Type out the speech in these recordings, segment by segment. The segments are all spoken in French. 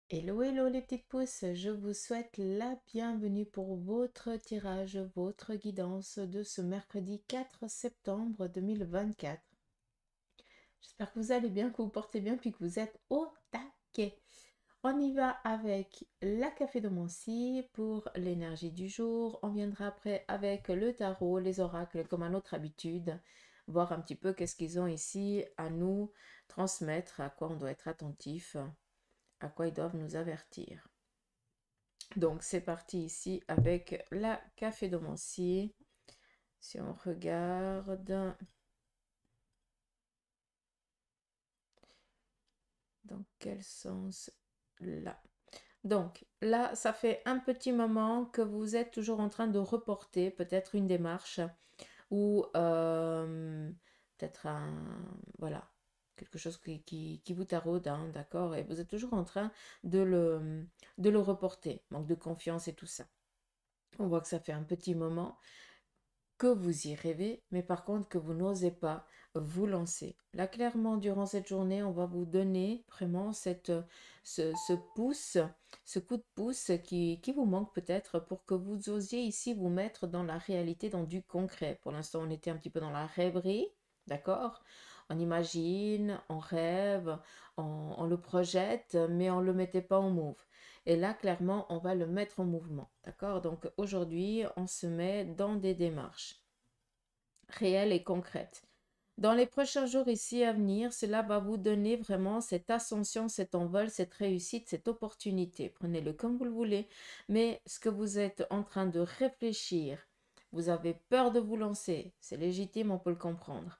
Hello, hello les petites pousses, je vous souhaite la bienvenue pour votre tirage, votre guidance de ce mercredi 4 septembre 2024. J'espère que vous allez bien, que vous portez bien, puis que vous êtes au taquet. On y va avec la café de Mancy pour l'énergie du jour. On viendra après avec le tarot, les oracles, comme à notre habitude, voir un petit peu qu'est-ce qu'ils ont ici à nous transmettre, à quoi on doit être attentif, à quoi ils doivent nous avertir. Donc c'est parti ici avec la café de Mancy. Si on regarde dans quel sens là. Donc là, ça fait un petit moment que vous êtes toujours en train de reporter peut-être une démarche ou peut-être un voilà quelque chose qui vous taraude, hein, d'accord, et vous êtes toujours en train de le reporter, manque de confiance et tout ça. On voit que ça fait un petit moment que vous y rêvez, mais par contre que vous n'osez pas vous lancer. Là, clairement, durant cette journée, on va vous donner vraiment ce pouce, ce coup de pouce qui vous manque peut-être pour que vous osiez ici vous mettre dans la réalité, dans du concret. Pour l'instant, on était un petit peu dans la rêverie, d'accord? On imagine, on rêve, on le projette, mais on ne le mettait pas en move. Et là, clairement, on va le mettre en mouvement. D'accord? Donc aujourd'hui, on se met dans des démarches réelles et concrètes. Dans les prochains jours ici à venir, cela va vous donner vraiment cette ascension, cet envol, cette réussite, cette opportunité. Prenez-le comme vous le voulez, mais ce que vous êtes en train de réfléchir, vous avez peur de vous lancer, c'est légitime, on peut le comprendre.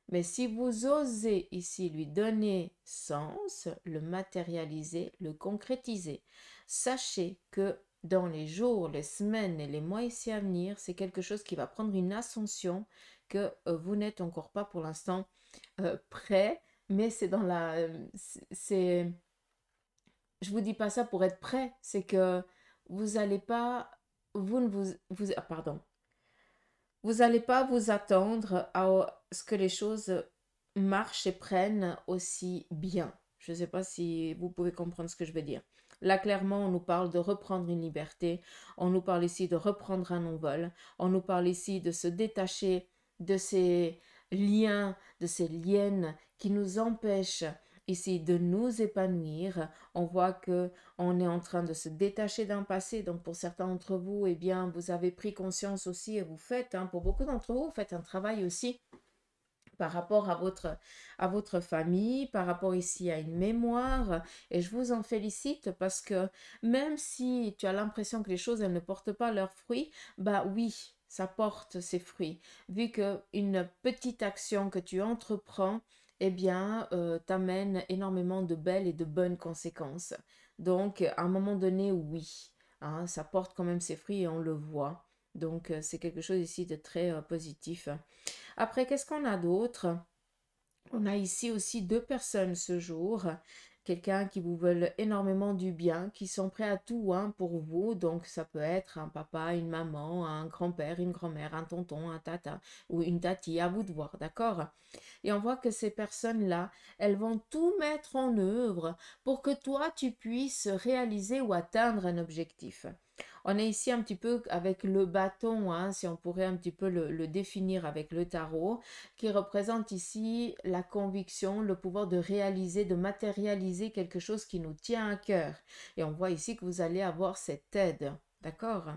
Mais si vous osez ici lui donner sens, le matérialiser, le concrétiser, sachez que dans les jours, les semaines et les mois ici à venir, c'est quelque chose qui va prendre une ascension que vous n'êtes encore pas pour l'instant prêt, mais c'est dans la... c'est, je vous dis pas ça pour être prêt, c'est que vous allez pas... Vous ne vous... pardon. Vous n'allez pas vous attendre à ce que les choses marchent et prennent aussi bien. Je ne sais pas si vous pouvez comprendre ce que je veux dire. Là, clairement, on nous parle de reprendre une liberté, on nous parle ici de reprendre un envol, on nous parle ici de se détacher de ces liens, de ces liens qui nous empêchent ici de nous épanouir. On voit que on est en train de se détacher d'un passé. Donc pour certains d'entre vous, eh bien, vous avez pris conscience aussi et vous faites, hein, pour beaucoup d'entre vous, vous faites un travail aussi par rapport à votre famille, par rapport ici à une mémoire. Et je vous en félicite parce que même si tu as l'impression que les choses, elles ne portent pas leurs fruits, bah oui, ça porte ses fruits. Vu qu'une petite action que tu entreprends, eh bien, t'amène énormément de belles et de bonnes conséquences. Donc, à un moment donné, oui, hein, ça porte quand même ses fruits et on le voit. Donc, c'est quelque chose ici de très positif. Après, qu'est-ce qu'on a d'autre? On a ici aussi deux personnes ce jour. Quelqu'un qui vous veulent énormément du bien, qui sont prêts à tout, hein, pour vous. Donc ça peut être un papa, une maman, un grand-père, une grand-mère, un tonton, un tata ou une tati, à vous de voir, d'accord? Et on voit que ces personnes-là, elles vont tout mettre en œuvre pour que toi, tu puisses réaliser ou atteindre un objectif. On est ici un petit peu avec le bâton, hein, si on pourrait un petit peu le définir avec le tarot, qui représente ici la conviction, le pouvoir de réaliser, de matérialiser quelque chose qui nous tient à cœur. Et on voit ici que vous allez avoir cette aide. D'accord?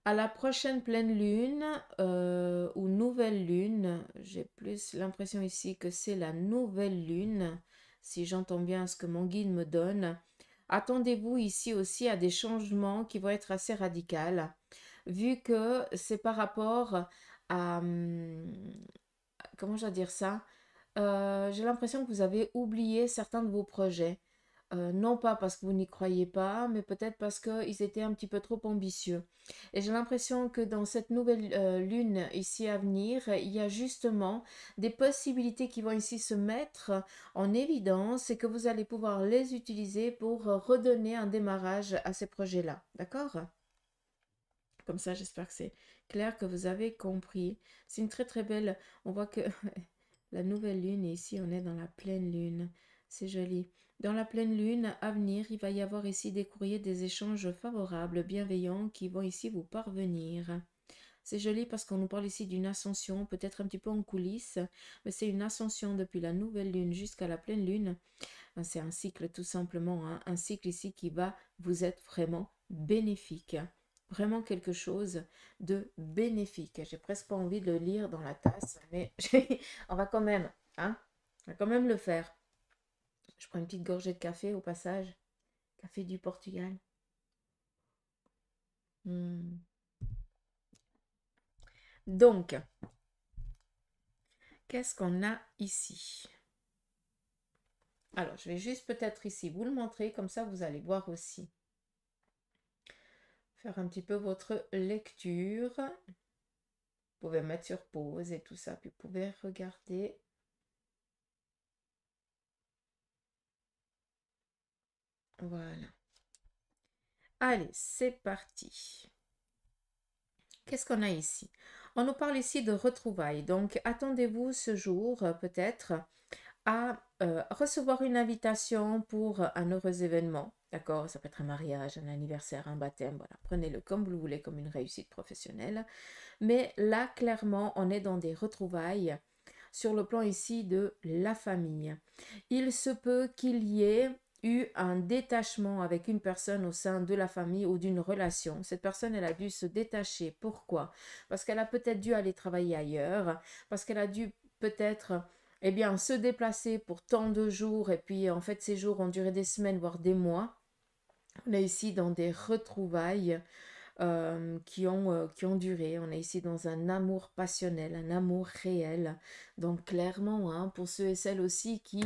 À la prochaine pleine lune ou nouvelle lune, j'ai plus l'impression ici que c'est la nouvelle lune, si j'entends bien ce que mon guide me donne. Attendez-vous ici aussi à des changements qui vont être assez radicaux, vu que c'est par rapport à... comment je vais dire ça? J'ai l'impression que vous avez oublié certains de vos projets. Non pas parce que vous n'y croyez pas, mais peut-être parce qu'ils étaient un petit peu trop ambitieux. Et j'ai l'impression que dans cette nouvelle lune ici à venir, il y a justement des possibilités qui vont ici se mettre en évidence et que vous allez pouvoir les utiliser pour redonner un démarrage à ces projets-là. D'accord? Comme ça, j'espère que c'est clair, que vous avez compris. C'est une très très belle... On voit que la nouvelle lune, et ici on est dans la pleine lune. C'est joli. Dans la pleine lune à venir, il va y avoir ici des courriers, des échanges favorables, bienveillants qui vont ici vous parvenir. C'est joli parce qu'on nous parle ici d'une ascension, peut-être un petit peu en coulisses, mais c'est une ascension depuis la nouvelle lune jusqu'à la pleine lune. C'est un cycle tout simplement, hein, un cycle ici qui va vous être vraiment bénéfique. Vraiment quelque chose de bénéfique. J'ai presque pas envie de le lire dans la tasse, mais on va quand même, hein, on va quand même le faire. Je prends une petite gorgée de café au passage. Café du Portugal. Hmm. Donc, qu'est-ce qu'on a ici? Alors, je vais juste peut-être ici vous le montrer, comme ça vous allez voir aussi. Faire un petit peu votre lecture. Vous pouvez mettre sur pause et tout ça, puis vous pouvez regarder. Voilà. Allez, c'est parti. Qu'est-ce qu'on a ici? On nous parle ici de retrouvailles. Donc, attendez-vous ce jour, peut-être, à recevoir une invitation pour un heureux événement. D'accord? Ça peut être un mariage, un anniversaire, un baptême. Voilà. Prenez-le comme vous le voulez, comme une réussite professionnelle. Mais là, clairement, on est dans des retrouvailles sur le plan ici de la famille. Il se peut qu'il y ait eu un détachement avec une personne au sein de la famille ou d'une relation. Cette personne, elle a dû se détacher. Pourquoi? Parce qu'elle a peut-être dû aller travailler ailleurs, parce qu'elle a dû peut-être eh bien, se déplacer pour tant de jours, et puis en fait, ces jours ont duré des semaines, voire des mois. On est ici dans des retrouvailles qui ont duré. On est ici dans un amour passionnel, un amour réel. Donc clairement, hein, pour ceux et celles aussi qui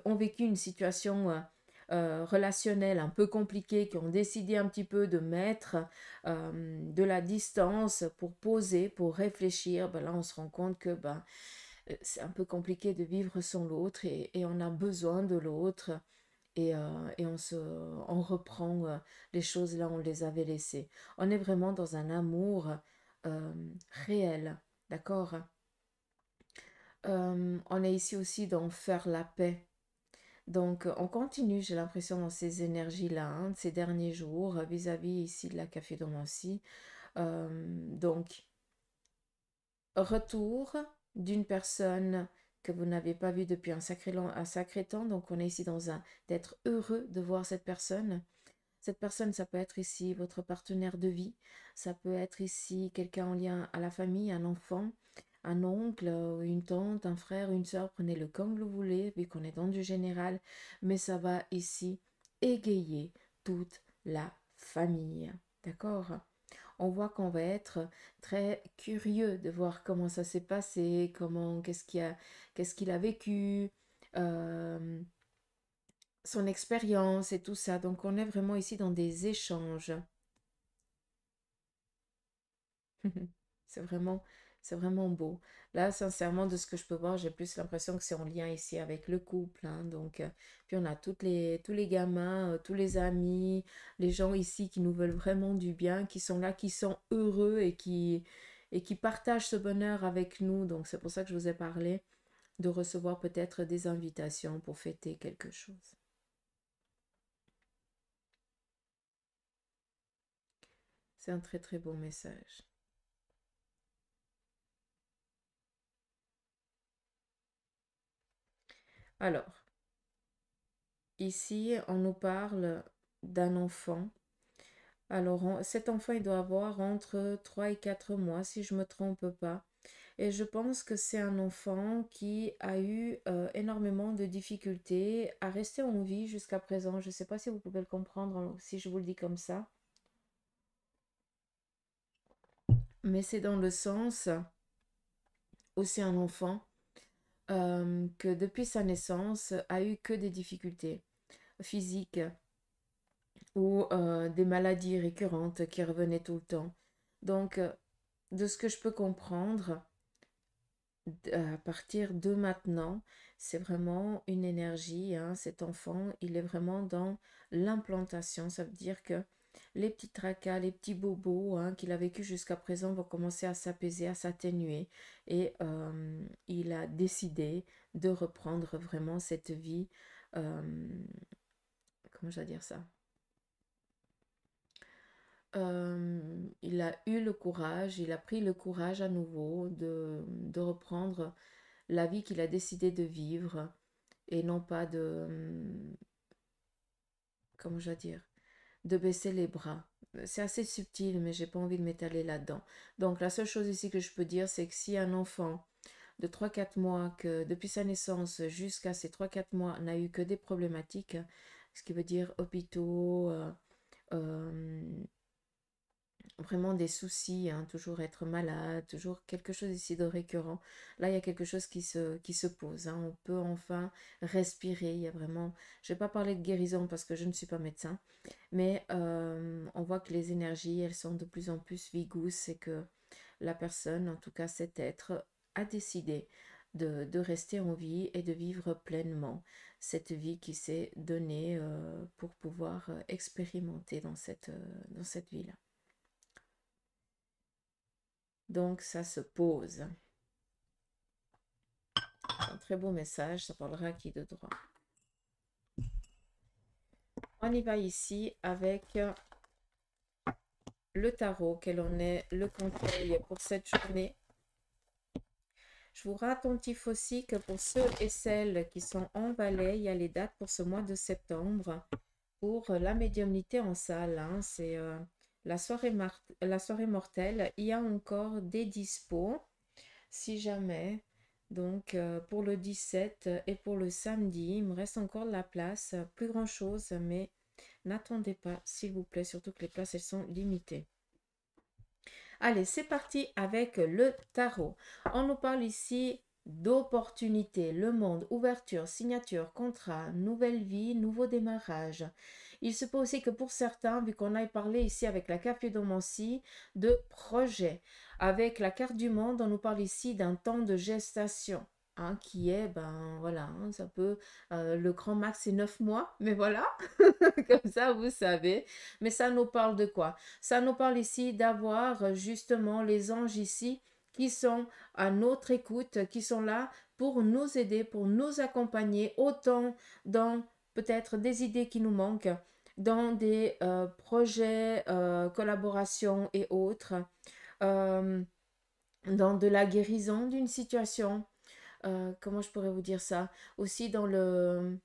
ont vécu une situation relationnelle un peu compliquée, qui ont décidé un petit peu de mettre de la distance pour poser, pour réfléchir, ben là on se rend compte que c'est un peu compliqué de vivre sans l'autre et on a besoin de l'autre et on reprend les choses là où on les avait laissées. On est vraiment dans un amour euh, réel, d'accord. On est ici aussi dans faire la paix. Donc on continue, j'ai l'impression, dans ces énergies-là, hein, ces derniers jours, vis-à-vis ici de la cafédomancie. Donc, retour d'une personne que vous n'avez pas vue depuis un sacré temps. Donc on est ici dans un d'être heureux de voir cette personne. Cette personne, ça peut être ici votre partenaire de vie, ça peut être ici quelqu'un en lien à la famille, un enfant, un oncle, une tante, un frère, une soeur, prenez-le comme vous voulez, vu qu'on est dans du général, mais ça va ici égayer toute la famille. D'accord? On voit qu'on va être très curieux de voir comment ça s'est passé, qu'est-ce qu'il a vécu, euh, son expérience et tout ça. Donc on est vraiment ici dans des échanges. C'est vraiment, c'est vraiment beau. Là, sincèrement, de ce que je peux voir, j'ai plus l'impression que c'est en lien ici avec le couple, hein. Donc, puis on a tous les gamins, tous les amis, les gens ici qui nous veulent vraiment du bien, qui sont là, qui sont heureux et qui partagent ce bonheur avec nous. Donc, c'est pour ça que je vous ai parlé de recevoir peut-être des invitations pour fêter quelque chose. C'est un très très beau message. Alors, ici, on nous parle d'un enfant. Alors, cet enfant, il doit avoir entre 3 et 4 mois, si je ne me trompe pas. Et je pense que c'est un enfant qui a eu énormément de difficultés à rester en vie jusqu'à présent. Je ne sais pas si vous pouvez le comprendre si je vous le dis comme ça. Mais c'est dans le sens où c'est un enfant que depuis sa naissance a eu que des difficultés physiques ou des maladies récurrentes qui revenaient tout le temps. Donc, de ce que je peux comprendre, à partir de maintenant, c'est vraiment une énergie, hein, cet enfant, il est vraiment dans l'implantation. Ça veut dire que les petits tracas, les petits bobos, hein, qu'il a vécu jusqu'à présent vont commencer à s'apaiser, à s'atténuer. Et il a décidé de reprendre vraiment cette vie comment je dois dire ça? Il a eu le courage, il a pris le courage à nouveau de reprendre la vie qu'il a décidé de vivre et non pas comment je dois dire, de baisser les bras. C'est assez subtil, mais j'ai pas envie de m'étaler là-dedans. Donc la seule chose ici que je peux dire, c'est que si un enfant de 3 4 mois, que depuis sa naissance jusqu'à ces 3 4 mois, n'a eu que des problématiques, ce qui veut dire hôpitaux, euh, vraiment des soucis, hein, toujours être malade, toujours quelque chose ici de récurrent. Là, il y a quelque chose qui se pose, hein. On peut enfin respirer. Il y a vraiment, je ne vais pas parler de guérison parce que je ne suis pas médecin, mais on voit que les énergies, elles sont de plus en plus vigouses et que la personne, en tout cas cet être, a décidé de rester en vie et de vivre pleinement cette vie qui s'est donnée pour pouvoir expérimenter dans cette vie-là. Donc ça se pose. C'est un très beau message, ça parlera à qui de droit. On y va ici avec le tarot, quel en est le conseil pour cette journée. Je vous raconte aussi que pour ceux et celles qui sont en Valais, il y a les dates pour ce mois de septembre pour la médiumnité en salle, hein. C'est la soirée mortelle. Il y a encore des dispos, si jamais. Donc, pour le 17 et pour le samedi, il me reste encore de la place. Plus grand-chose, mais n'attendez pas, s'il vous plaît, surtout que les places, elles sont limitées. Allez, c'est parti avec le tarot. On nous parle ici d'opportunités, le monde, ouverture, signature, contrat, nouvelle vie, nouveau démarrage. Il se peut aussi que pour certains, vu qu'on a parlé ici avec la capédomancie, de projet. Avec la carte du monde, on nous parle ici d'un temps de gestation. Hein, qui est, ben voilà, hein, ça peut, le grand max c'est 9 mois, mais voilà, comme ça vous savez. Mais ça nous parle de quoi? Ça nous parle ici d'avoir justement les anges ici qui sont à notre écoute, qui sont là pour nous aider, pour nous accompagner, autant dans peut-être des idées qui nous manquent, dans des projets, collaborations et autres, euh, dans de la guérison d'une situation. Comment je pourrais vous dire ça? Aussi dans le...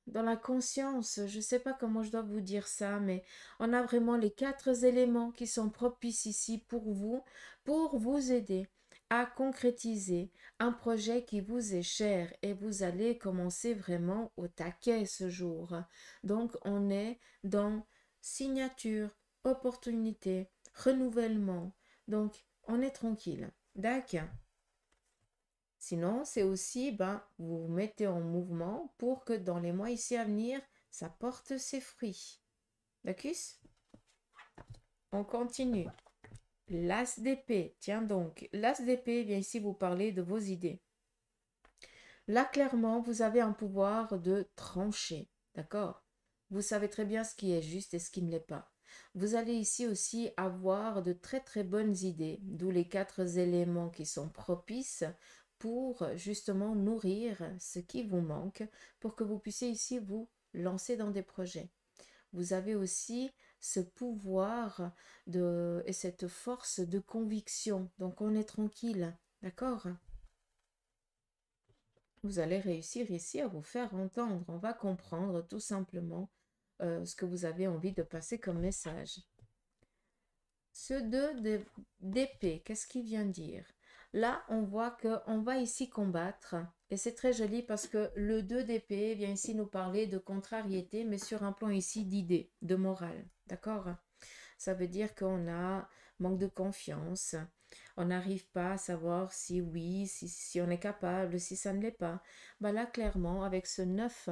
Dans la conscience, je ne sais pas comment je dois vous dire ça, mais on a vraiment les 4 éléments qui sont propices ici pour vous aider à concrétiser un projet qui vous est cher et vous allez commencer vraiment au taquet ce jour. Donc on est dans signature, opportunité, renouvellement. Donc on est tranquille. D'accord. Sinon, c'est aussi, ben, vous vous mettez en mouvement pour que dans les mois ici à venir, ça porte ses fruits. D'accord? On continue. L'as d'épée. Tiens donc, l'as d'épée vient ici vous parler de vos idées. Là, clairement, vous avez un pouvoir de trancher. D'accord? Vous savez très bien ce qui est juste et ce qui ne l'est pas. Vous allez ici aussi avoir de très très bonnes idées, d'où les 4 éléments qui sont propices pour justement nourrir ce qui vous manque, pour que vous puissiez ici vous lancer dans des projets. Vous avez aussi ce pouvoir et cette force de conviction. Donc on est tranquille, d'accord? Vous allez réussir ici à vous faire entendre. On va comprendre tout simplement ce que vous avez envie de passer comme message. Ce 2 d'épée, qu'est-ce qu'il vient dire? Là, on voit qu'on va ici combattre. Et c'est très joli parce que le 2 d'épée vient ici nous parler de contrariété, mais sur un plan ici d'idée, de morale. D'accord? Ça veut dire qu'on a manque de confiance. On n'arrive pas à savoir si oui, si on est capable, si ça ne l'est pas. Ben là, clairement, avec ce 9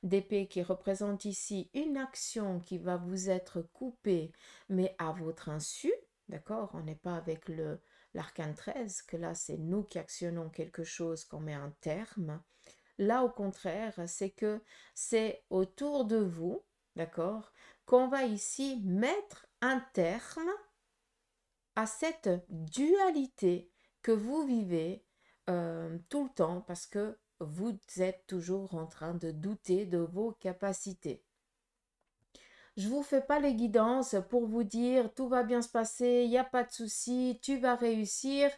d'épée qui représente ici une action qui va vous être coupée, mais à votre insu, d'accord? On n'est pas avec l'arcane 13, que là, c'est nous qui actionnons quelque chose, qu'on met un terme. Là, au contraire, c'est que c'est autour de vous, d'accord, qu'on va ici mettre un terme à cette dualité que vous vivez tout le temps parce que vous êtes toujours en train de douter de vos capacités. Je ne vous fais pas les guidances pour vous dire tout va bien se passer, il n'y a pas de souci, tu vas réussir.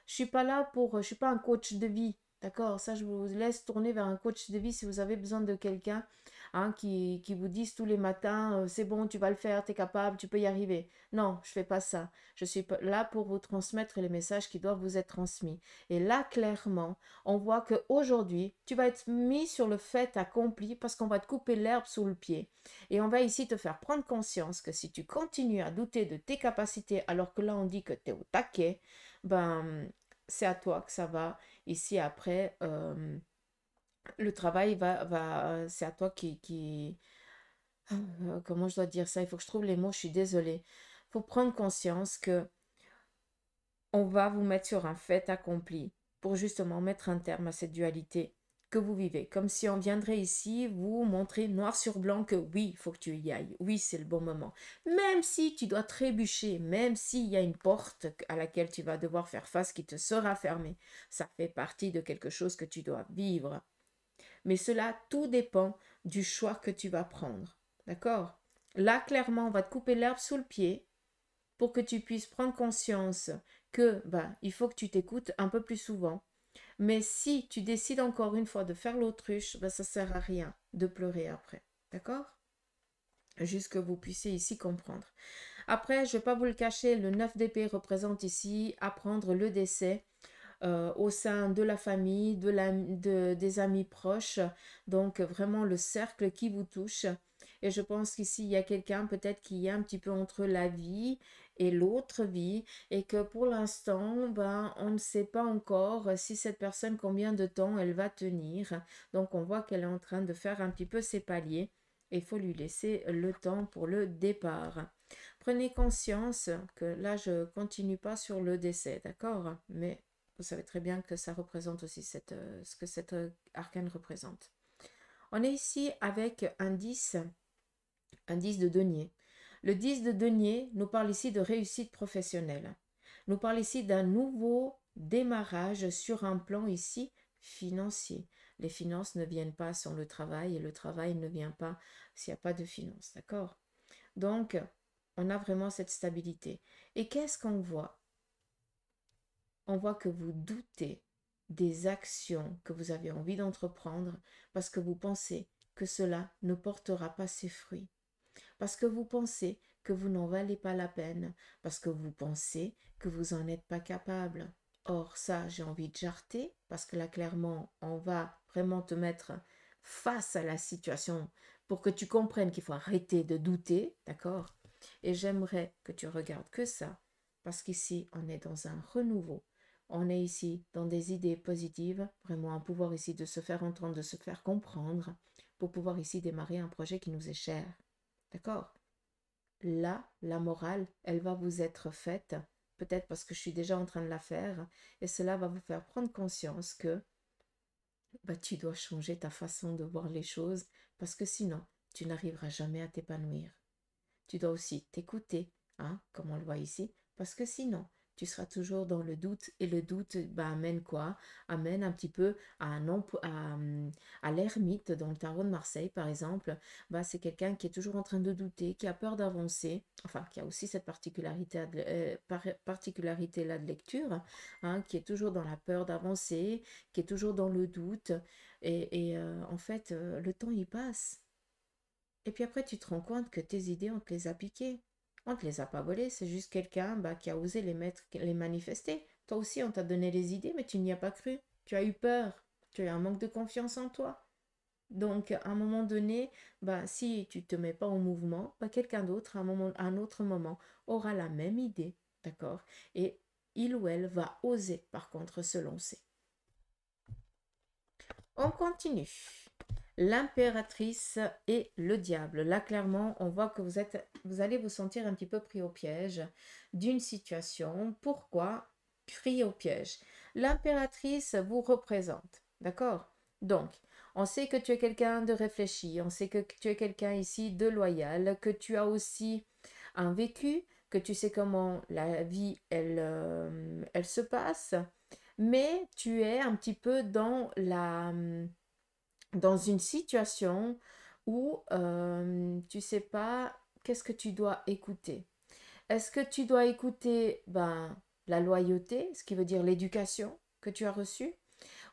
Je suis pas là je suis pas un coach de vie, d'accord? Ça, je vous laisse tourner vers un coach de vie si vous avez besoin de quelqu'un hein, qui vous dise tous les matins, c'est bon, tu vas le faire, tu es capable, tu peux y arriver. Non, je fais pas ça. Je suis là pour vous transmettre les messages qui doivent vous être transmis. Et là, clairement, on voit qu'aujourd'hui, tu vas être mis sur le fait accompli parce qu'on va te couper l'herbe sous le pied. Et on va ici te faire prendre conscience que si tu continues à douter de tes capacités, alors que là on dit que tu es au taquet, ben c'est à toi que ça va. Ici après, le travail c'est à toi comment je dois dire ça? Il faut que je trouve les mots, je suis désolée. Il faut prendre conscience que on va vous mettre sur un fait accompli pour justement mettre un terme à cette dualité que vous vivez. Comme si on viendrait ici vous montrer noir sur blanc que oui, il faut que tu y ailles. Oui, c'est le bon moment. Même si tu dois trébucher, même s'il y a une porte à laquelle tu vas devoir faire face qui te sera fermée, ça fait partie de quelque chose que tu dois vivre. Mais cela, tout dépend du choix que tu vas prendre. D'accord? Là, clairement, on va te couper l'herbe sous le pied pour que tu puisses prendre conscience que il faut que tu t'écoutes un peu plus souvent. Mais si tu décides encore une fois de faire l'autruche, ça ne sert à rien de pleurer après. D'accord? Juste que vous puissiez ici comprendre. Après, je ne vais pas vous le cacher, le 9 d'épée représente ici apprendre le décès au sein de la famille, des amis proches. Donc vraiment le cercle qui vous touche. Et je pense qu'ici, il y a quelqu'un peut-être qui est un petit peu entre la vie et l'autre vie et que pour l'instant, on ne sait pas encore si cette personne, combien de temps elle va tenir. Donc on voit qu'elle est en train de faire un petit peu ses paliers et il faut lui laisser le temps pour le départ. Prenez conscience que là, je continue pas sur le décès, d'accord? Mais vous savez très bien que ça représente aussi ce que cet arcane représente. On est ici avec un 10 de denier. Le 10 de denier nous parle ici de réussite professionnelle. Nous parle ici d'un nouveau démarrage sur un plan ici financier. Les finances ne viennent pas sans le travail et le travail ne vient pas s'il n'y a pas de finances, d'accord? Donc, on a vraiment cette stabilité. Et qu'est-ce qu'on voit? On voit que vous doutez des actions que vous avez envie d'entreprendre parce que vous pensez que cela ne portera pas ses fruits. Parce que vous pensez que vous n'en valez pas la peine. Parce que vous pensez que vous n'en êtes pas capable. Or, ça, j'ai envie de jarter parce que là, clairement, on va vraiment te mettre face à la situation pour que tu comprennes qu'il faut arrêter de douter, d'accord? Et j'aimerais que tu regardes que ça parce qu'ici, on est dans un renouveau. On est ici dans des idées positives, vraiment un pouvoir ici de se faire entendre, de se faire comprendre, pour pouvoir ici démarrer un projet qui nous est cher. D'accord? Là, la morale, elle va vous être faite, peut-être parce que je suis déjà en train de la faire, et cela va vous faire prendre conscience que tu dois changer ta façon de voir les choses, parce que sinon, tu n'arriveras jamais à t'épanouir. Tu dois aussi t'écouter, hein, comme on le voit ici, parce que sinon, tu seras toujours dans le doute et le doute amène quoi? Amène un petit peu à l'ermite dans le tarot de Marseille par exemple. C'est quelqu'un qui est toujours en train de douter, qui a peur d'avancer, enfin qui a aussi cette particularité là de lecture, hein, qui est toujours dans la peur d'avancer, qui est toujours dans le doute et en fait le temps il passe. Et puis après, tu te rends compte que tes idées, on te les a piquées. On ne te les a pas volées, c'est juste quelqu'un qui a osé les mettre, les manifester. Toi aussi, on t'a donné les idées, mais tu n'y as pas cru. Tu as eu peur. Tu as eu un manque de confiance en toi. Donc, à un moment donné, si tu ne te mets pas en mouvement, quelqu'un d'autre, à un autre moment, aura la même idée. D'accord? Et il ou elle va oser, par contre, se lancer. On continue. L'impératrice et le diable. Là, clairement, on voit que vous allez vous sentir un petit peu pris au piège d'une situation. Pourquoi pris au piège? L'impératrice vous représente. D'accord? Donc, on sait que tu es quelqu'un de réfléchi, on sait que tu es quelqu'un ici de loyal, que tu as aussi un vécu, que tu sais comment la vie, elle se passe. mais tu es un petit peu dans une situation où tu sais pas qu'est-ce que tu dois écouter. Est-ce que tu dois écouter la loyauté, ce qui veut dire l'éducation que tu as reçue,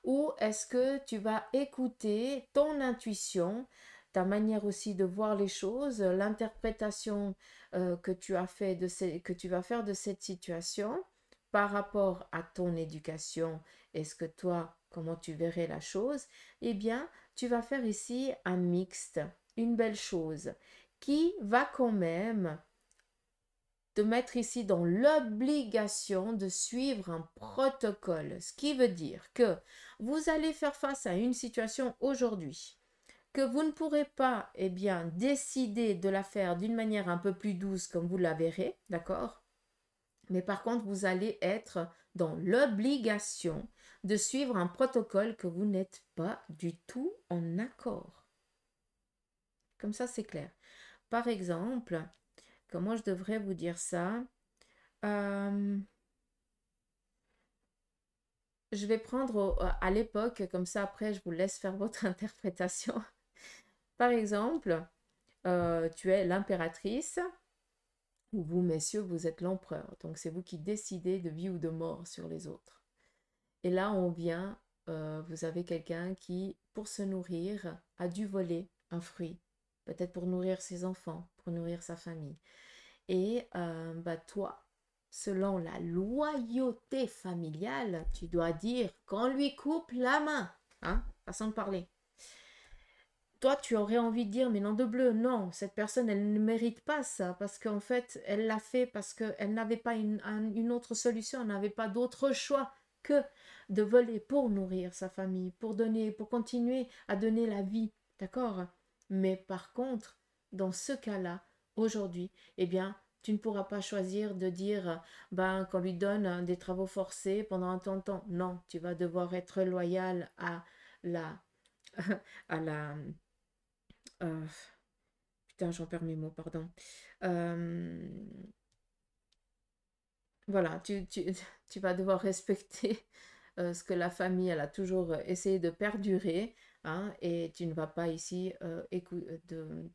ou est-ce que tu vas écouter ton intuition, ta manière aussi de voir les choses, l'interprétation que tu as fait que tu vas faire de cette situation par rapport à ton éducation, est-ce que toi, comment tu verrais la chose? Eh bien, tu vas faire ici un mixte, une belle chose qui va quand même te mettre ici dans l'obligation de suivre un protocole, ce qui veut dire que vous allez faire face à une situation aujourd'hui que vous ne pourrez pas décider de la faire d'une manière un peu plus douce comme vous la verrez, d'accord? Mais par contre, vous allez être dans l'obligation de suivre un protocole que vous n'êtes pas du tout en accord. Comme ça, c'est clair. Par exemple, comment je devrais vous dire ça? Euh, je vais prendre à l'époque, comme ça après je vous laisse faire votre interprétation. Par exemple, tu es l'impératrice, ou vous, messieurs, vous êtes l'empereur. Donc c'est vous qui décidez de vie ou de mort sur les autres. Et là, vous avez quelqu'un qui, pour se nourrir, a dû voler un fruit, peut-être pour nourrir ses enfants, pour nourrir sa famille. Et toi, selon la loyauté familiale, tu dois dire qu'on lui coupe la main, hein, façon de parler. Toi, tu aurais envie de dire, mais non de bleu, non, cette personne, elle ne mérite pas ça, parce qu'en fait, elle l'a fait parce qu'elle n'avait pas une autre solution, elle n'avait pas d'autre choix que de voler pour nourrir sa famille, pour continuer à donner la vie, d'accord? Mais par contre, dans ce cas-là, aujourd'hui, eh bien, tu ne pourras pas choisir de dire, qu'on lui donne des travaux forcés pendant un temps. Non, tu vas devoir être loyal à la, à la, euh, putain, j'en perds mes mots, pardon. Euh, voilà, tu vas devoir respecter ce que la famille, elle a toujours essayé de perdurer, hein, et tu ne vas pas ici,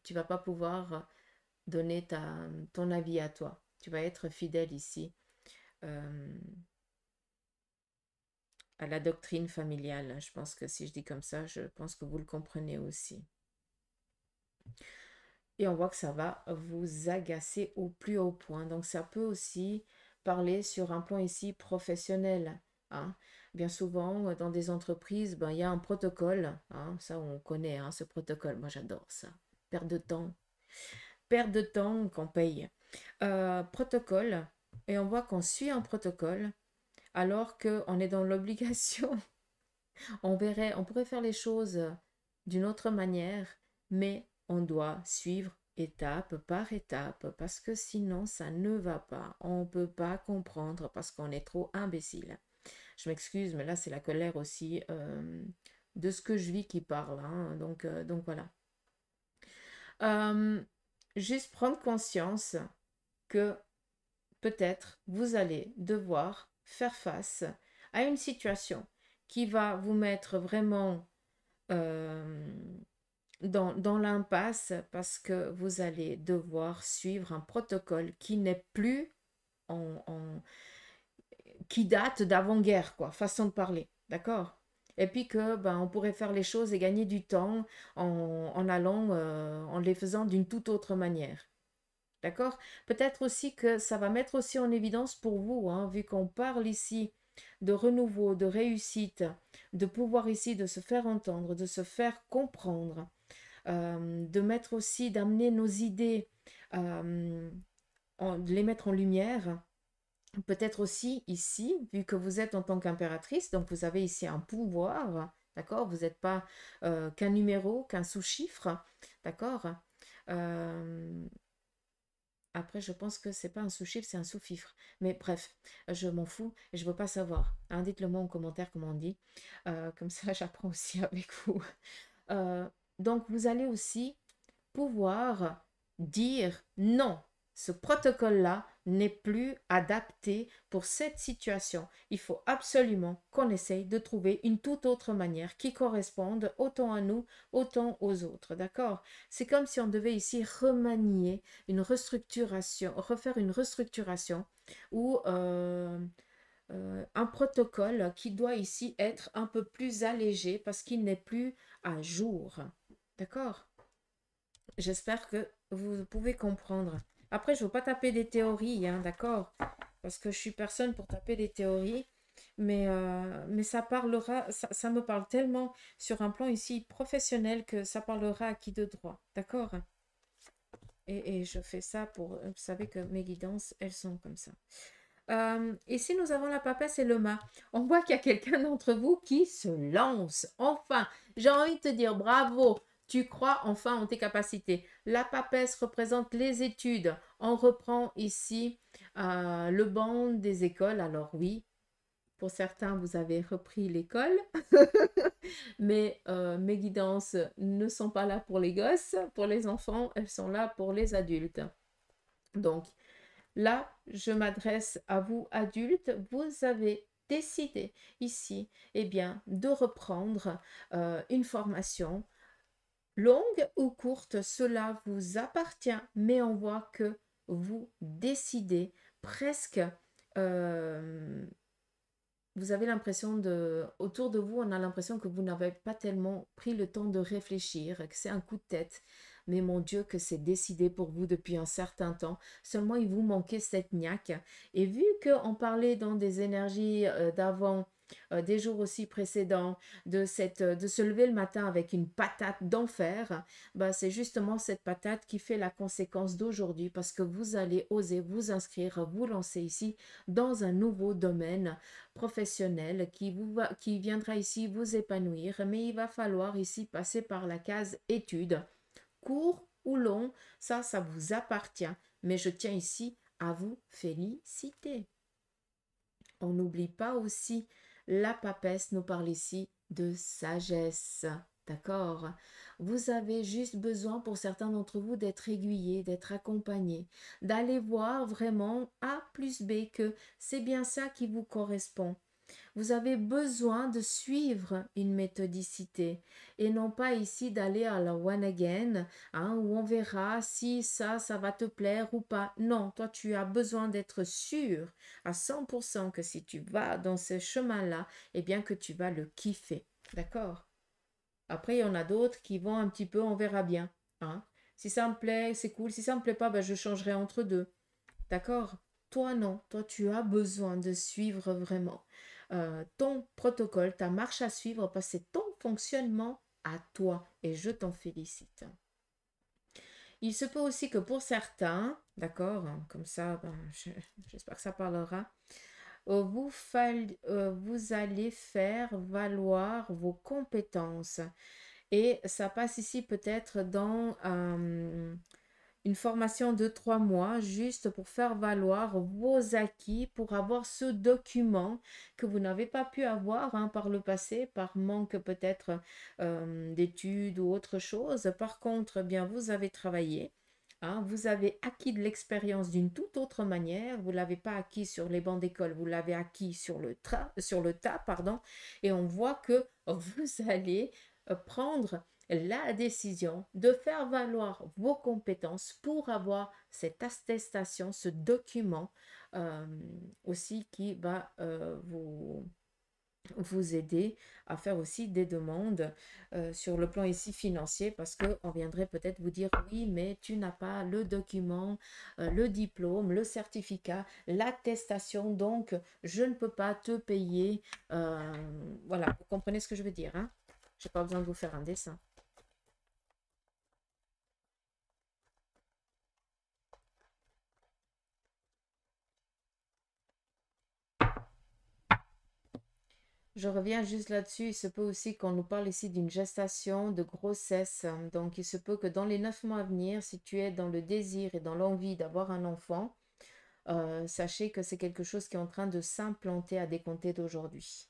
tu vas pas pouvoir donner ton avis à toi. Tu vas être fidèle ici euh, à la doctrine familiale. Je pense que si je dis comme ça, je pense que vous le comprenez aussi. Et on voit que ça va vous agacer au plus haut point. Donc ça peut aussi parler sur un plan ici professionnel, hein. Bien souvent, dans des entreprises, il y a un protocole, hein. Ça, on connaît, hein, ce protocole. Moi, j'adore ça. Perte de temps. Perte de temps qu'on paye. Protocole. Et on voit qu'on suit un protocole alors qu'on est dans l'obligation. On pourrait faire les choses d'une autre manière, mais on doit suivre étape par étape parce que sinon ça ne va pas. On ne peut pas comprendre parce qu'on est trop imbécile. Je m'excuse, mais là c'est la colère aussi de ce que je vis qui parle, hein. Donc voilà. Euh, Juste prendre conscience que peut-être vous allez devoir faire face à une situation qui va vous mettre vraiment euh, dans l'impasse parce que vous allez devoir suivre un protocole qui n'est plus qui date d'avant-guerre, quoi, façon de parler, d'accord? Et puis que on pourrait faire les choses et gagner du temps en allant, en les faisant d'une toute autre manière. D'accord? Peut-être aussi que ça va mettre aussi en évidence pour vous, hein, vu qu'on parle ici de renouveau, de réussite, de pouvoir ici de se faire entendre, de se faire comprendre, de mettre aussi, d'amener nos idées, euh, de les mettre en lumière. Peut-être aussi ici, vu que vous êtes en tant qu'impératrice, donc vous avez ici un pouvoir, d'accord? Vous n'êtes pas qu'un numéro, qu'un sous-chiffre, d'accord? Euh, Après, je pense que c'est pas un sous-chiffre, c'est un sous-fifre. Mais bref, je m'en fous et je veux pas savoir, hein. Dites-le moi en commentaire comment on dit. Comme ça, j'apprends aussi avec vous. Euh, donc, vous allez aussi pouvoir dire non, ce protocole-là, n'est plus adapté pour cette situation. Il faut absolument qu'on essaye de trouver une toute autre manière qui corresponde autant à nous, autant aux autres. D'accord? C'est comme si on devait ici remanier une restructuration, refaire une restructuration ou un protocole qui doit ici être un peu plus allégé parce qu'il n'est plus à jour. D'accord? J'espère que vous pouvez comprendre. Après, je ne veux pas taper des théories, hein, d'accord? Parce que je suis personne pour taper des théories. Mais ça parlera, ça me parle tellement sur un plan ici professionnel que ça parlera à qui de droit. D'accord? Et je fais ça pour... Vous savez que mes guidances, elles sont comme ça. Ici, nous avons la papesse et le mât. On voit qu'il y a quelqu'un d'entre vous qui se lance. Enfin, j'ai envie de te dire bravo. Tu crois enfin en tes capacités. La papesse représente les études. On reprend ici le banc des écoles. Alors oui, pour certains, vous avez repris l'école. Mais mes guidances ne sont pas là pour les gosses, pour les enfants. Elles sont là pour les adultes. Donc, là, je m'adresse à vous, adultes. Vous avez décidé ici, eh bien, de reprendre une formation longue ou courte. Cela vous appartient, mais on voit que vous décidez presque. euh, Vous avez l'impression de, autour de vous, on a l'impression que vous n'avez pas tellement pris le temps de réfléchir, que c'est un coup de tête. Mais mon Dieu, que c'est décidé pour vous depuis un certain temps. Seulement, il vous manquait cette niaque. Et vu qu'on parlait dans des énergies d'avant, des jours aussi précédents, de se lever le matin avec une patate d'enfer, bah, c'est justement cette patate qui fait la conséquence d'aujourd'hui parce que vous allez oser vous inscrire, vous lancer ici dans un nouveau domaine professionnel qui viendra ici vous épanouir, mais il va falloir ici passer par la case études, court ou long, ça vous appartient, mais je tiens ici à vous féliciter. On n'oublie pas aussi, la papesse nous parle ici de sagesse. D'accord? Vous avez juste besoin pour certains d'entre vous d'être aiguillés, d'être accompagnés, d'aller voir vraiment A plus B que c'est bien ça qui vous correspond. Vous avez besoin de suivre une méthodicité et non pas ici d'aller à la one again, hein, où on verra si ça va te plaire ou pas. Non, toi, tu as besoin d'être sûr à 100% que si tu vas dans ce chemin-là, eh bien que tu vas le kiffer. D'accord? Après, il y en a d'autres qui vont un petit peu, on verra bien. Hein. Si ça me plaît, c'est cool. Si ça me plaît pas, ben, je changerai entre deux. D'accord? Toi, non. Toi, tu as besoin de suivre vraiment ton protocole, ta marche à suivre, parce que c'est ton fonctionnement à toi. Et je t'en félicite. Il se peut aussi que pour certains, d'accord, comme ça, ben, j'espère que ça parlera, vous allez faire valoir vos compétences. Et ça passe ici peut-être dans une formation de 3 mois juste pour faire valoir vos acquis, pour avoir ce document que vous n'avez pas pu avoir hein, par le passé, par manque peut-être d'études ou autre chose. Par contre, eh bien, vous avez travaillé. Hein, vous avez acquis de l'expérience d'une toute autre manière. Vous ne l'avez pas acquis sur les bancs d'école, vous l'avez acquis sur le tas, pardon. Et on voit que vous allez prendre la décision de faire valoir vos compétences pour avoir cette attestation, ce document aussi qui va vous aider à faire aussi des demandes sur le plan ici financier parce qu'on viendrait peut-être vous dire oui mais tu n'as pas le document, le diplôme, le certificat, l'attestation donc je ne peux pas te payer. Voilà, vous comprenez ce que je veux dire hein? Je n'ai pas besoin de vous faire un dessin. Je reviens juste là-dessus. Il se peut aussi qu'on nous parle ici d'une gestation, de grossesse. Donc, il se peut que dans les 9 mois à venir, si tu es dans le désir et dans l'envie d'avoir un enfant, sachez que c'est quelque chose qui est en train de s'implanter à décompter d'aujourd'hui.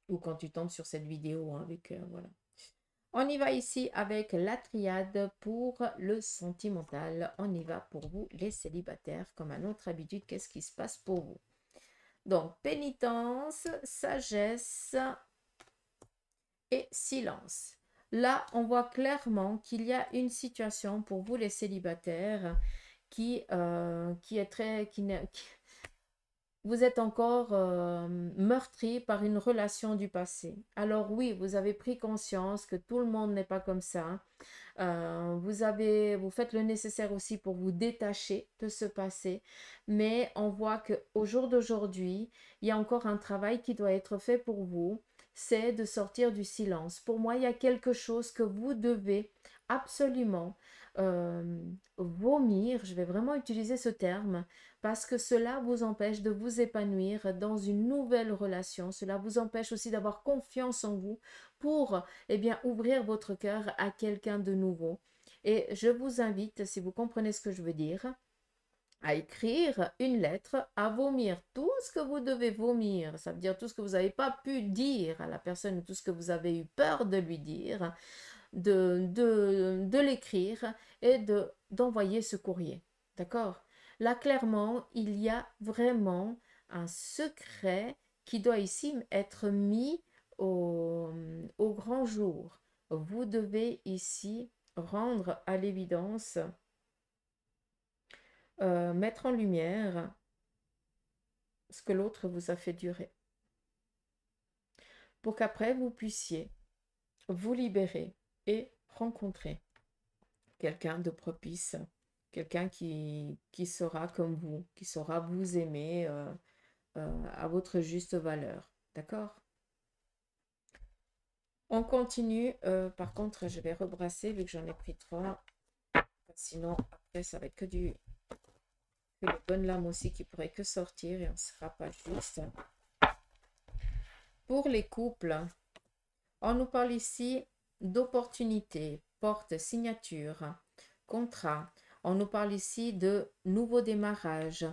Ou quand tu tombes sur cette vidéo, hein, avec voilà. On y va ici avec la triade pour le sentimental. On y va pour vous, les célibataires. Comme à notre habitude, qu'est-ce qui se passe pour vous? Donc, pénitence, sagesse et silence. Là, on voit clairement qu'il y a une situation pour vous, les célibataires, qui est très... vous êtes encore meurtri par une relation du passé. Alors oui, vous avez pris conscience que tout le monde n'est pas comme ça. Vous faites le nécessaire aussi pour vous détacher de ce passé, mais on voit qu'au jour d'aujourd'hui, il y a encore un travail qui doit être fait pour vous, c'est de sortir du silence. Pour moi, il y a quelque chose que vous devez absolument euh, vomir, je vais vraiment utiliser ce terme, parce que cela vous empêche de vous épanouir dans une nouvelle relation, cela vous empêche aussi d'avoir confiance en vous pour eh bien, ouvrir votre cœur à quelqu'un de nouveau. Et je vous invite, si vous comprenez ce que je veux dire, à écrire une lettre, à vomir tout ce que vous devez vomir, ça veut dire tout ce que vous n'avez pas pu dire à la personne, tout ce que vous avez eu peur de lui dire, de l'écrire et d'envoyer ce courrier. D'accord? Là, clairement, il y a vraiment un secret qui doit ici être mis au grand jour. Vous devez ici rendre à l'évidence, mettre en lumière ce que l'autre vous a fait durer, pour qu'après vous puissiez vous libérer et rencontrer quelqu'un de propice, quelqu'un qui sera comme vous, qui saura vous aimer à votre juste valeur. D'accord? On continue. Par contre, je vais rebrasser vu que j'en ai pris 3. Sinon, après, ça va être que les bonnes lames aussi qui pourraient que sortir et on ne sera pas juste. Pour les couples, on nous parle ici d'opportunités, porte, signature, contrat. On nous parle ici de nouveau démarrage.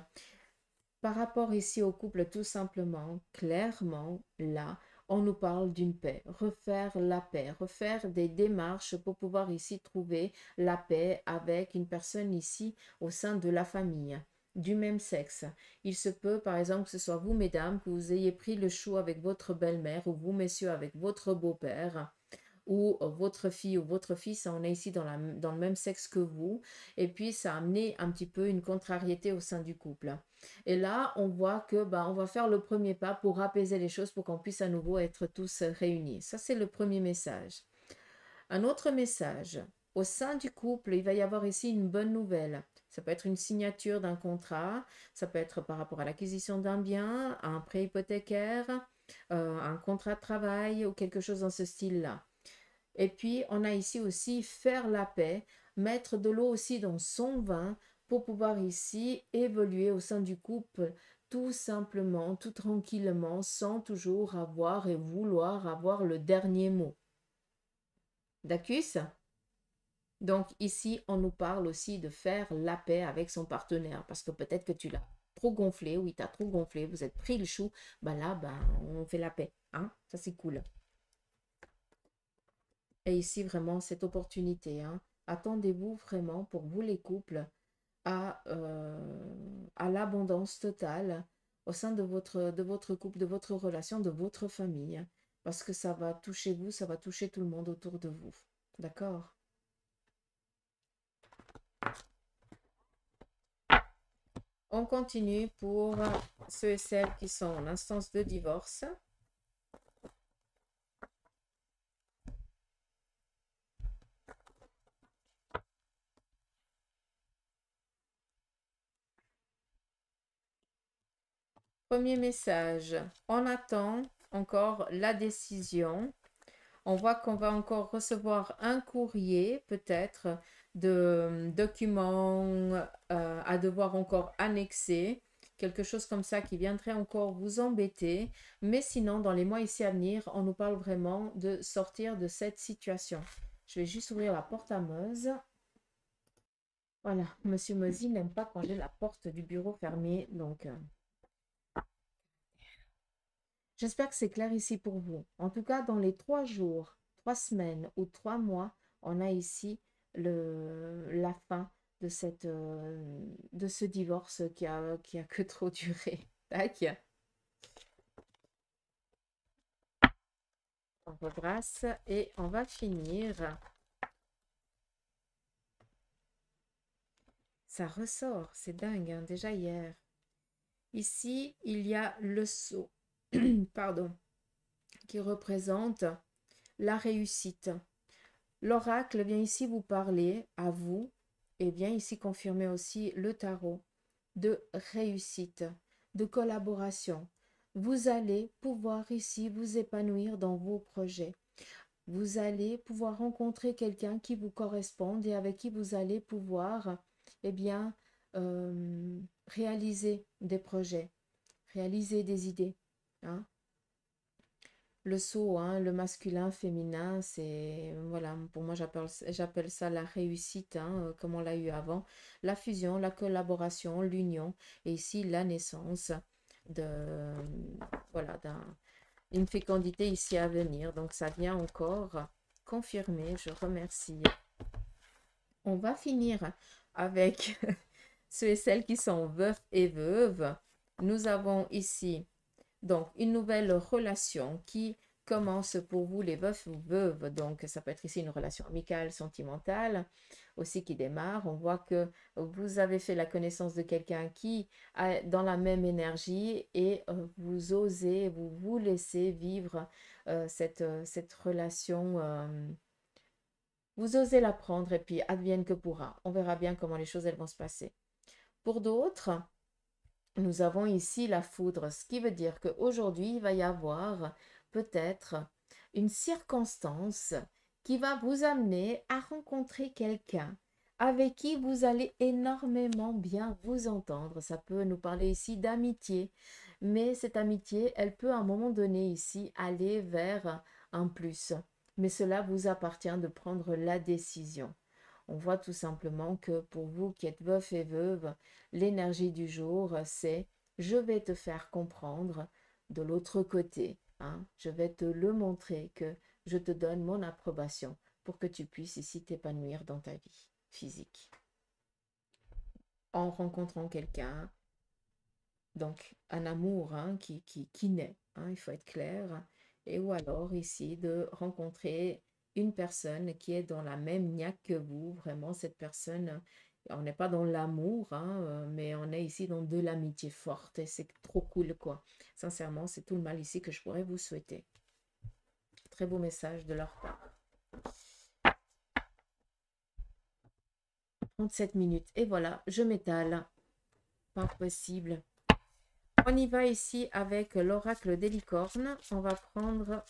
Par rapport ici au couple, tout simplement, clairement, là, on nous parle d'une paix, refaire la paix, refaire des démarches pour pouvoir ici trouver la paix avec une personne ici au sein de la famille du même sexe. Il se peut, par exemple, que ce soit vous, mesdames, que vous ayez pris le chou avec votre belle-mère ou vous, messieurs, avec votre beau-père ou votre fille ou votre fils, on est ici dans le même sexe que vous, et puis ça a amené un petit peu une contrariété au sein du couple. Et là, on voit que on va faire le premier pas pour apaiser les choses, pour qu'on puisse à nouveau être tous réunis. Ça, c'est le premier message. Un autre message, au sein du couple, il va y avoir ici une bonne nouvelle. Ça peut être une signature d'un contrat, ça peut être par rapport à l'acquisition d'un bien, un prêt hypothécaire, un contrat de travail ou quelque chose dans ce style-là. Et puis, on a ici aussi faire la paix, mettre de l'eau aussi dans son vin pour pouvoir ici évoluer au sein du couple tout simplement, tout tranquillement, sans toujours avoir et vouloir avoir le dernier mot. D'accord? Donc ici, on nous parle aussi de faire la paix avec son partenaire parce que peut-être que tu l'as trop gonflé, oui, tu as trop gonflé, vous êtes pris le chou, là, on fait la paix, hein? Ça, c'est cool. Et ici, vraiment, cette opportunité, hein. Attendez-vous vraiment, pour vous les couples, à l'abondance totale au sein de votre couple, de votre relation, de votre famille. Parce que ça va toucher vous, ça va toucher tout le monde autour de vous. D'accord? On continue pour ceux et celles qui sont en instance de divorce. Premier message, on attend encore la décision. On voit qu'on va encore recevoir un courrier, peut-être, de documents à devoir encore annexer, quelque chose comme ça qui viendrait encore vous embêter. Mais sinon, dans les mois ici à venir, on nous parle vraiment de sortir de cette situation. Je vais juste ouvrir la porte à Meuse. Voilà, Monsieur Meuzy n'aime pas quand j'ai la porte du bureau fermée, donc j'espère que c'est clair ici pour vous. En tout cas, dans les 3 jours, 3 semaines ou 3 mois, on a ici la fin de de ce divorce qui a que trop duré. Tac. On rebrasse et on va finir. Ça ressort, c'est dingue, hein, déjà hier. Ici, il y a le sceau, pardon, qui représente la réussite. L'oracle vient ici vous parler, à vous, et vient ici confirmer aussi le tarot, de réussite, de collaboration. Vous allez pouvoir ici vous épanouir dans vos projets. Vous allez pouvoir rencontrer quelqu'un qui vous corresponde et avec qui vous allez pouvoir, eh bien, réaliser des projets, réaliser des idées. Hein. Le saut, hein, le masculin, féminin, c'est, voilà, pour moi j'appelle ça la réussite, hein, comme on l'a eu avant. La fusion, la collaboration, l'union, et ici la naissance de, voilà, une fécondité ici à venir. Donc ça vient encore confirmer, je remercie. On va finir avec ceux et celles qui sont veufs et veuves. Nous avons ici donc une nouvelle relation qui commence pour vous les veufs ou veuves. Donc ça peut être ici une relation amicale, sentimentale aussi qui démarre. On voit que vous avez fait la connaissance de quelqu'un qui est dans la même énergie et vous osez, vous laissez vivre cette relation. Vous osez la prendre et puis advienne que pourra. On verra bien comment les choses elles vont se passer. Pour d'autres, nous avons ici la foudre, ce qui veut dire qu'aujourd'hui, il va y avoir peut-être une circonstance qui va vous amener à rencontrer quelqu'un avec qui vous allez énormément bien vous entendre. Ça peut nous parler ici d'amitié, mais cette amitié, elle peut à un moment donné ici aller vers un plus. Mais cela vous appartient de prendre la décision. On voit tout simplement que pour vous qui êtes veuf et veuve, l'énergie du jour, c'est je vais te faire comprendre de l'autre côté. Hein, je vais te le montrer que je te donne mon approbation pour que tu puisses ici t'épanouir dans ta vie physique. En rencontrant quelqu'un, donc un amour hein, qui naît, hein, il faut être clair, et ou alors ici de rencontrer une personne qui est dans la même niaque que vous, vraiment cette personne, on n'est pas dans l'amour, hein, mais on est ici dans de l'amitié forte et c'est trop cool quoi. Sincèrement, c'est tout le mal ici que je pourrais vous souhaiter. Très beau message de leur part. 37 minutes et voilà, je m'étale. Pas possible. On y va ici avec l'oracle des licornes. On va prendre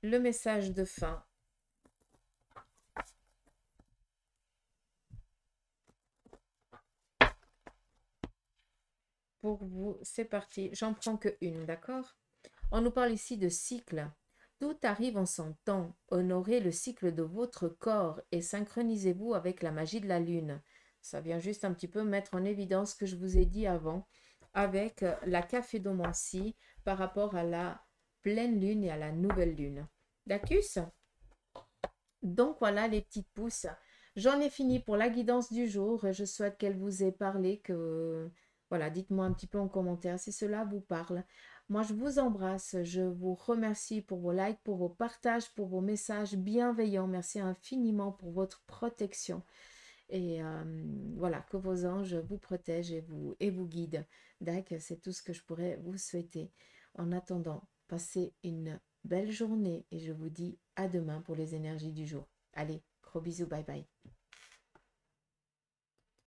le message de fin. Pour vous, c'est parti. J'en prends que une, d'accord? On nous parle ici de cycle. Tout arrive en son temps. Honorez le cycle de votre corps et synchronisez-vous avec la magie de la lune. Ça vient juste un petit peu mettre en évidence ce que je vous ai dit avant avec la caphédomancie par rapport à la pleine lune et à la nouvelle lune. D'accord? Donc voilà les petites pousses. J'en ai fini pour la guidance du jour. Je souhaite qu'elle vous ait parlé, que voilà, dites-moi un petit peu en commentaire si cela vous parle. Moi, je vous embrasse. Je vous remercie pour vos likes, pour vos partages, pour vos messages bienveillants. Merci infiniment pour votre protection. Et voilà, que vos anges vous protègent et vous guident. D'accord, c'est tout ce que je pourrais vous souhaiter. En attendant, passez une belle journée et je vous dis à demain pour les énergies du jour. Allez, gros bisous, bye bye.